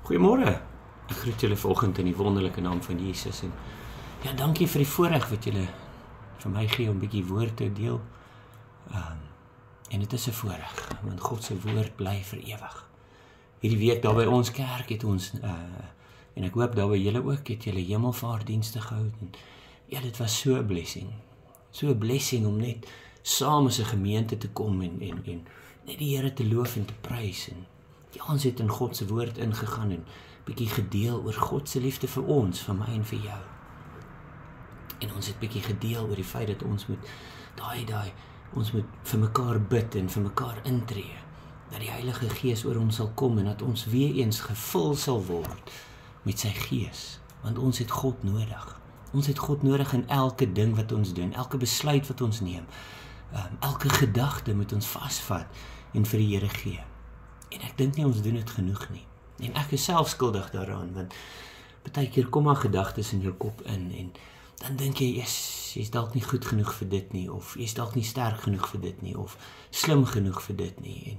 Goeiemôre. Ek groet julle vanoggend in die wonderlike naam van Jesus en ja, dankie vir die voorreg wat julle vir my gee om 'n bietjie woord te deel. En dit is 'n voorreg, want God se woord bly vir ewig. Hierdie week daar by ons kerk het ons en ek hoop daar by julle ook het julle hemelvaartdienste gehou en ja, dit was so 'n blessing. So 'n blessing om net saam as 'n gemeente te kom en net die Here te loof en te prys en ja, ons het in God se woord ingegaan en bietjie gedeel oor God se liefde vir ons, vir my en vir jou. En ons het bietjie gedeel oor die feit dat ons moet ons moet vir mekaar bid en vir mekaar intree. Dat die Heilige Gees oor ons sal kom en dat ons weer eens gevul sal word met sy Gees, want ons het God nodig. Ons het God nodig in elke ding wat ons doen, elke besluit wat ons neem. Elke gedagte moet ons vasvat en vir die Here gee. En ek dink nie ons doen dit genoeg nie. En ek is self skuldig daaraan, want baie keer kom maar gedagtes in jou kop in en dan dink jy, jy's dalk nie goed genoeg vir dit nie, of jy's dalk nie sterk genoeg vir dit nie, of slim genoeg vir dit nie. En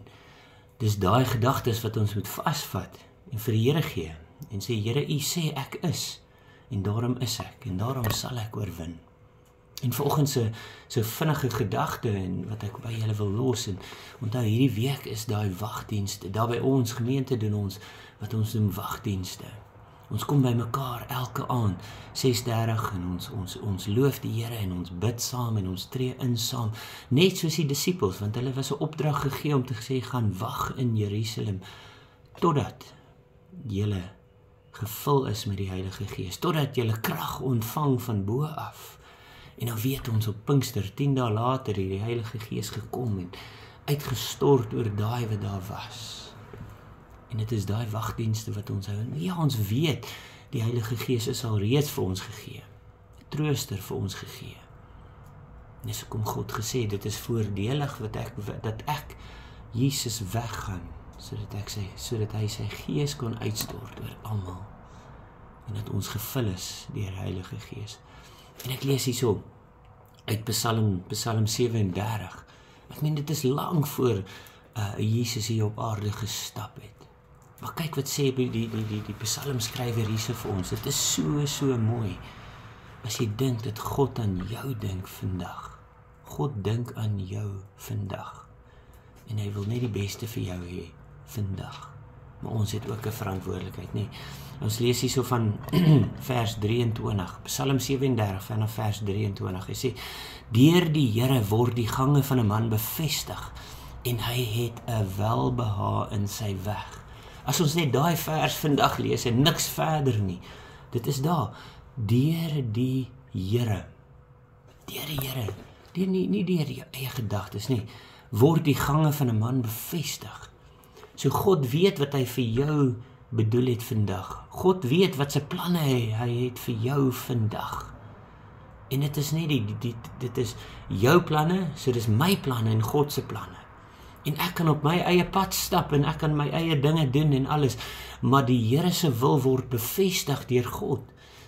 dis daai gedagtes wat ons moet vasvat en vir die Here gee en sê, Here, U sê ek is, en daarom is ek, en daarom sal ek oorwin. En vanoggend so vinnige gedagte en wat ek by julle wil los en onthou hierdie week is daai wagdienste. Daar by ons gemeente doen ons wat ons noem wagdienste. Ons kom by mekaar elke aand 6:30 en ons loof die Here en ons bid saam en ons tree in saam, net soos die disippels, want hulle was 'n opdrag gegee om te sê gaan wag in Jerusalem totdat julle gevul is met die Heilige Gees, totdat julle krag ontvang van bo af. En dan weet ons op Pinkster, 10 dae later, het die Heilige Gees gekom en uitgestort oor daai wat daar was. En dit is daai wagdienste wat ons hou. En ja, ons weet, die Heilige Gees is al reeds vir ons gegee. 'n Trooster vir ons gegee. En dis hoekom God gesê, dit is voordelig dat ek Jesus weggaan, sodat hy sy Gees kon uitstort oor almal. En dat ons gevul is deur die Heilige Gees. En ek lees hierso uit Psalm 37. Ek meen, dit is lank voor Jesus hier op aarde gestap het. Maar kyk wat sê die psalmskrywer hierso vir ons. Dit is so mooi. As jy dink dat God aan jou dink vandag. God dink aan jou vandag. En hy wil net die beste vir jou hê vandag. Maar ons het ook 'n verantwoordelikheid, nee. Ons lees hierso van vers 23, Psalm 37 vanaf vers 23. Hy sê, deur die Here word die gange van 'n man bevestig en hy het 'n welbehae in sy weg. As ons net daai vers vandag lees en niks verder nie, dit is daar, deur die Here. Deur die Here, nie deur jou eie gedagtes nie, word die gange van 'n man bevestig. So God weet wat hy vir jou bedoel het vandag. God weet wat sy planne hy het vir jou vandag. En dit is nie dit is jou planne, so dis my planne en God se planne. En ek kan op my eie pad stap en ek kan my eie dinge doen en alles, maar die Here se wil word bevestig deur God.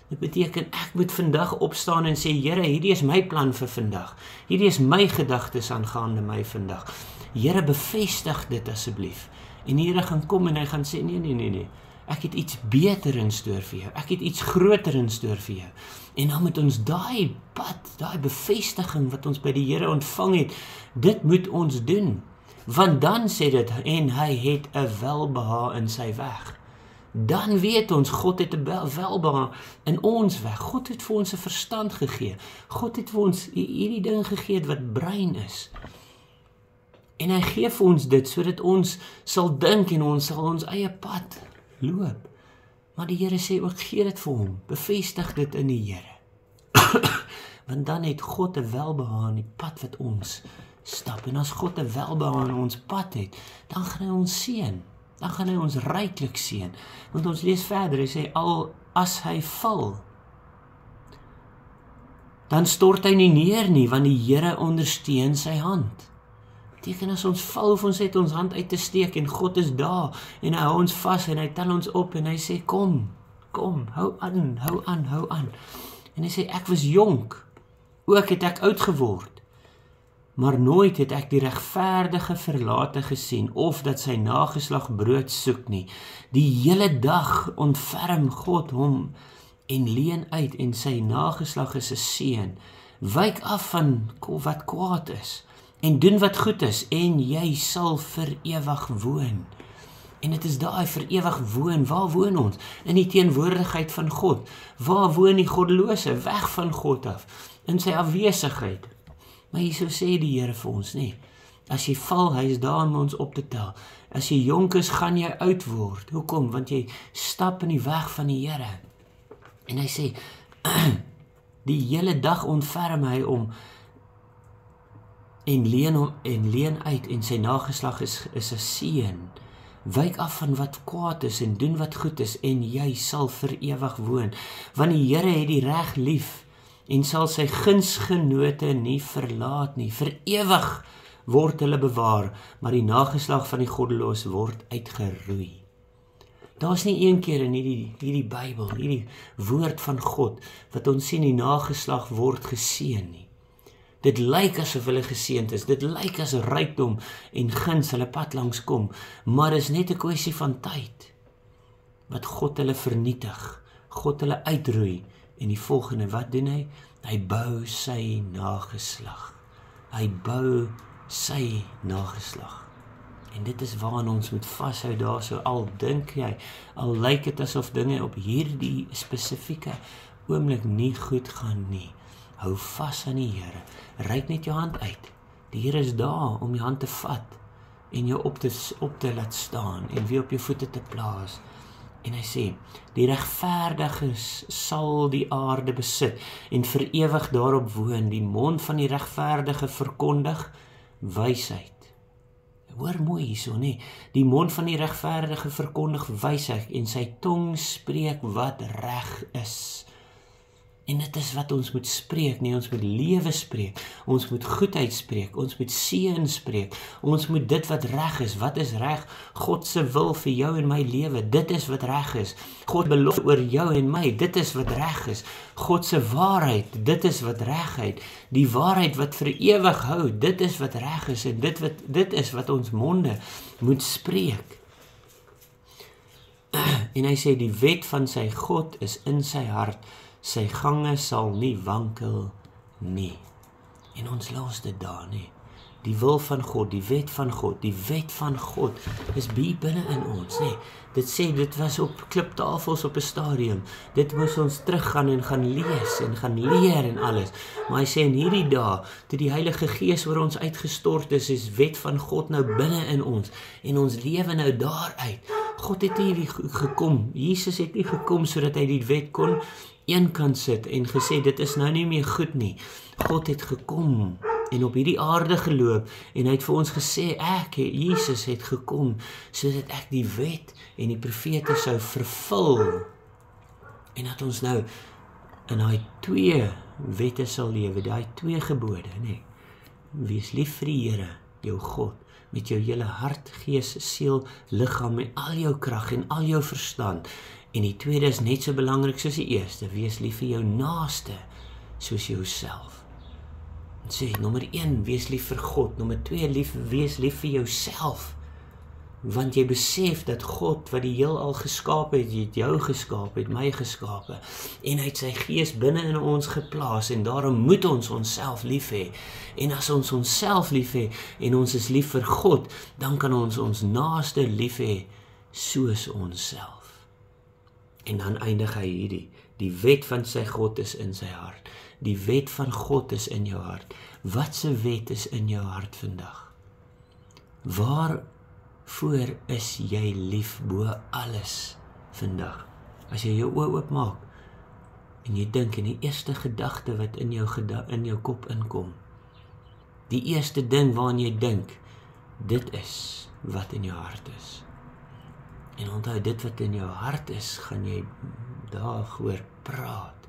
Dit beteken ek moet vandag opstaan en sê, Here, hierdie is my plan vir vandag. Hierdie is my gedagtes aangaande my vandag. Here, bevestig dit asseblief. En die Here gaan kom en hy gaan sê, nee, ek het iets beter in stoor vir jou, ek het iets groter in stoor vir jou. En dan moet ons daai pad, daai bevestiging wat ons by die Here ontvang het, dit moet ons doen. Want dan sê dit, en hy het 'n welbehae in sy weg. Dan weet ons, God het 'n welbehae in ons weg. God het vir ons 'n verstand gegee. God het vir ons hierdie ding gegee wat brein is. En hy gee vir ons dit, sodat ons sal dink en ons sal ons eie pad loop. Maar die Here sê ook, gee dit vir hom, bevestig dit in die Here. Want dan het God 'n welbehae in die pad wat ons stap. En as God 'n welbehae in ons pad het, dan gaan hy ons seën. Dan gaan hy ons ryklik seën. Want ons lees verder, hy sê, al as hy val, dan stort hy nie neer nie, want die Here ondersteun sy hand. Beteken as ons val, of ons het ons hand uit te steek en God is daar en hy hou ons vas en hy tel ons op en hy sê kom, hou aan. En hy sê ek was jonk, ook het ek oud geword, maar nooit het ek die regverdige verlate gesien, of dat sy nageslag brood soek nie. Die hele dag ontferm God hom en leen uit, en sy nageslag is 'n seën. Wyk af van wat kwaad is, en doen wat goed is, en jy sal vir ewig woon. En dit is daai vir ewig woon. Waar woon ons? In die teenwoordigheid van God. Waar woon die goddelose? Weg van God af, in sy afwesigheid. Maar hierso sê die Here vir ons, nee, as jy val, hy is daar om ons op te tel. As jy jonk is, gaan jy oud word. Hoekom? Want jy stap in die weg van die Here. En hy sê, die hele dag ontferm hy om, en leen uit, en sy nageslag is 'n seën. Wyk af van wat kwaad is, en doen wat goed is, en jy sal vir ewig woon. Want die Here het die reg lief, en sal sy gunsgenote nie verlaat nie. Vir ewig word hulle bewaar, maar die nageslag van die goddeloos word uitgeroei. Daar's nie een keer in hierdie Bybel, hierdie woord van God, wat ons sien die nageslag word geseën nie. Dit lyk asof hulle geseënd is, dit lyk as rykdom en guns hulle pad langs kom, maar is net 'n kwessie van tyd, wat God hulle vernietig, God hulle uitroei, en die volgende, wat doen hy? Hy bou sy nageslag. Hy bou sy nageslag. En dit is waaraan ons moet vashou daarso, al dink jy, al lyk dit asof dinge op hierdie spesifieke oomblik nie goed gaan nie. Hou vas aan die Here. Reik net jou hand uit. Die Here is daar om jou hand te vat en jou op te laat staan en weer op jou voete te plaas. En hy sê, die regverdiges sal die aarde besit en vir ewig daarop woon. Die mond van die regverdige verkondig wysheid. Hoor mooi hierso, nee. Die mond van die regverdige verkondig wysheid en sy tong spreek wat reg is. En dit is wat ons moet spreek, nee, ons moet lewe spreek, ons moet goedheid spreek, ons moet seën spreek, ons moet dit wat reg is. Wat is reg? God se wil vir jou en my lewe, dit is wat reg is. God belofte oor jou en my, dit is wat reg is. God se waarheid, dit is wat regheid. Die waarheid wat vir ewig hou, dit is wat reg is, en dit is wat ons monde moet spreek. En hy sê, die wet van sy God is in sy hart, sy gange sal nie wankel nie. En ons los dit daar, nie. Die wil van God, die wet van God, die wet van God is binne in ons, nee. Dit sê, dit was op kliptafels op 'n stadium. Dit moes ons teruggaan en gaan lees en gaan leer en alles. Maar hy sê in hierdie dae, toe die Heilige Gees oor ons uitgestort is wet van God nou binne in ons en ons lewe nou daaruit. God het nie gekom, Jesus het nie gekom sodat hy die wet kon een kant sit en gesê, dit is nou nie meer goed nie. God het gekom en op hierdie aarde geloop en hy het vir ons gesê, Jesus het gekom sodat ek die wet en die profete sou vervul en dat ons nou in daai 2 wette sal lewe, daai 2 gebode, nee. Wees lief vir die Here, jou God, met jou hele hart, gees, siel, liggaam, met al jou krag en al jou verstand. En die tweede is net so belangrik soos die eerste, wees lief vir jou naaste, soos jouself. En sê, nommer 1, wees lief vir God, nommer 2, wees lief vir jouself, want jy besef dat God, wat die heelal geskaap het jou geskaap, het my geskaap, en hy het sy gees binne in ons geplaas, en daarom moet ons onsself lief hê. En as ons onsself lief hê, en ons is lief vir God, dan kan ons ons naaste lief hê, soos onsself. En dan eindig hy hierdie, die wet van sy God is in sy hart. Die wet van God is in jou hart. Wat se wet is in jou hart vandag? Waarvoor is jy lief bo alles vandag? As jy jou oë oopmaak en jy dink en die eerste gedagte wat in jou kop inkom, die eerste ding waaraan jy dink, dit is wat in jou hart is. En onthou, dit wat in jou hart is, gaan jy daaroor praat,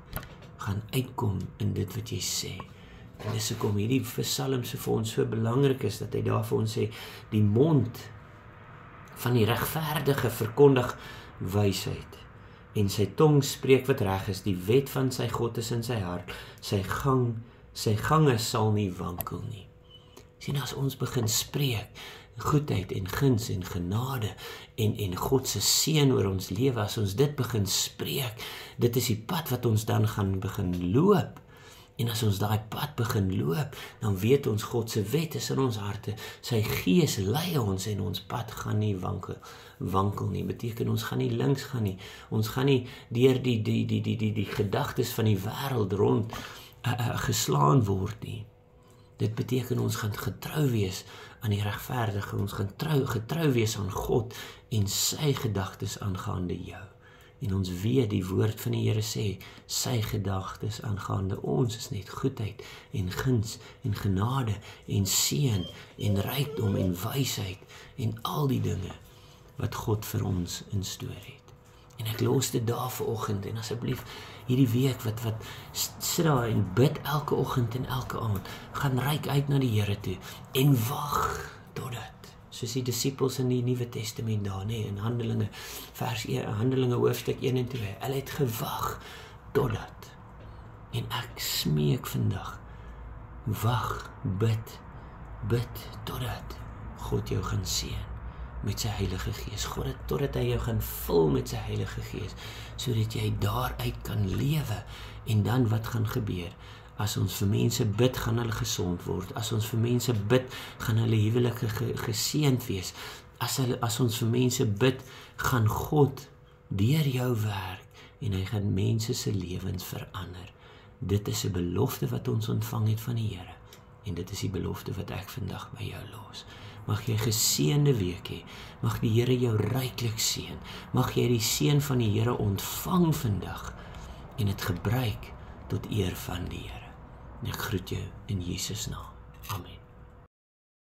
gaan uitkom in dit wat jy sê. En dis hoekom hierdie Psalm vir ons so belangrik is, dat hy daar vir ons sê, die mond van die regverdige verkondig wysheid, en sy tong spreek wat reg is, die wet van sy God is in sy hart, sy gange sal nie wankel nie. Sien, as ons begin spreek, goedheid en guns en genade en God se seën oor ons lewe, as ons dit begin spreek, dit is die pad wat ons dan gaan begin loop. En as ons daai pad begin loop, dan weet ons God se wet is in ons harte. Sy Gees lei ons en ons pad gaan nie wankel nie. Beteken ons gaan nie links gaan nie. Ons gaan nie deur die gedagtes van die wêreld rond geslaan word nie. Dit beteken ons gaan getrou wees aan die regverdige. Ons gaan getrou wees aan God en sy gedagtes aangaande jou. En ons weet die woord van die Here sê, sy gedagtes aangaande ons is net goedheid en guns en genade en seën en rykdom en wysheid en al die dinge wat God vir ons instoor het. En ek los dit daar vanoggend en asseblief hierdie week wat sit daar en bid elke oggend en elke aand, gaan reik uit na die Here toe en wag totdat, soos die disippels in die Nuwe Testament daar, in Handelinge, Handelinge hoofstuk 1 en 2, hulle het gewag totdat, en ek smeek vandag, wag, bid totdat God jou gaan seën met sy Heilige Gees, totdat hy jou gaan vul met sy Heilige Gees, sodat jy daaruit kan lewe, en dan wat gaan gebeur? As ons vir mense bid, gaan hulle gesond word. As ons vir mense bid, gaan hulle huwelike geseënd wees. As ons vir mense bid, gaan God deur jou werk en hy gaan mense se lewens verander. Dit is 'n belofte wat ons ontvang het van die Here. En dit is die belofte wat ek vandag by jou los. Mag jy geseënde week hê. Mag die Here jou ryklik seën. Mag jy die seën van die Here ontvang vandag en dit gebruik tot eer van die Here. En ek groet jou in Jesus naam. Amen.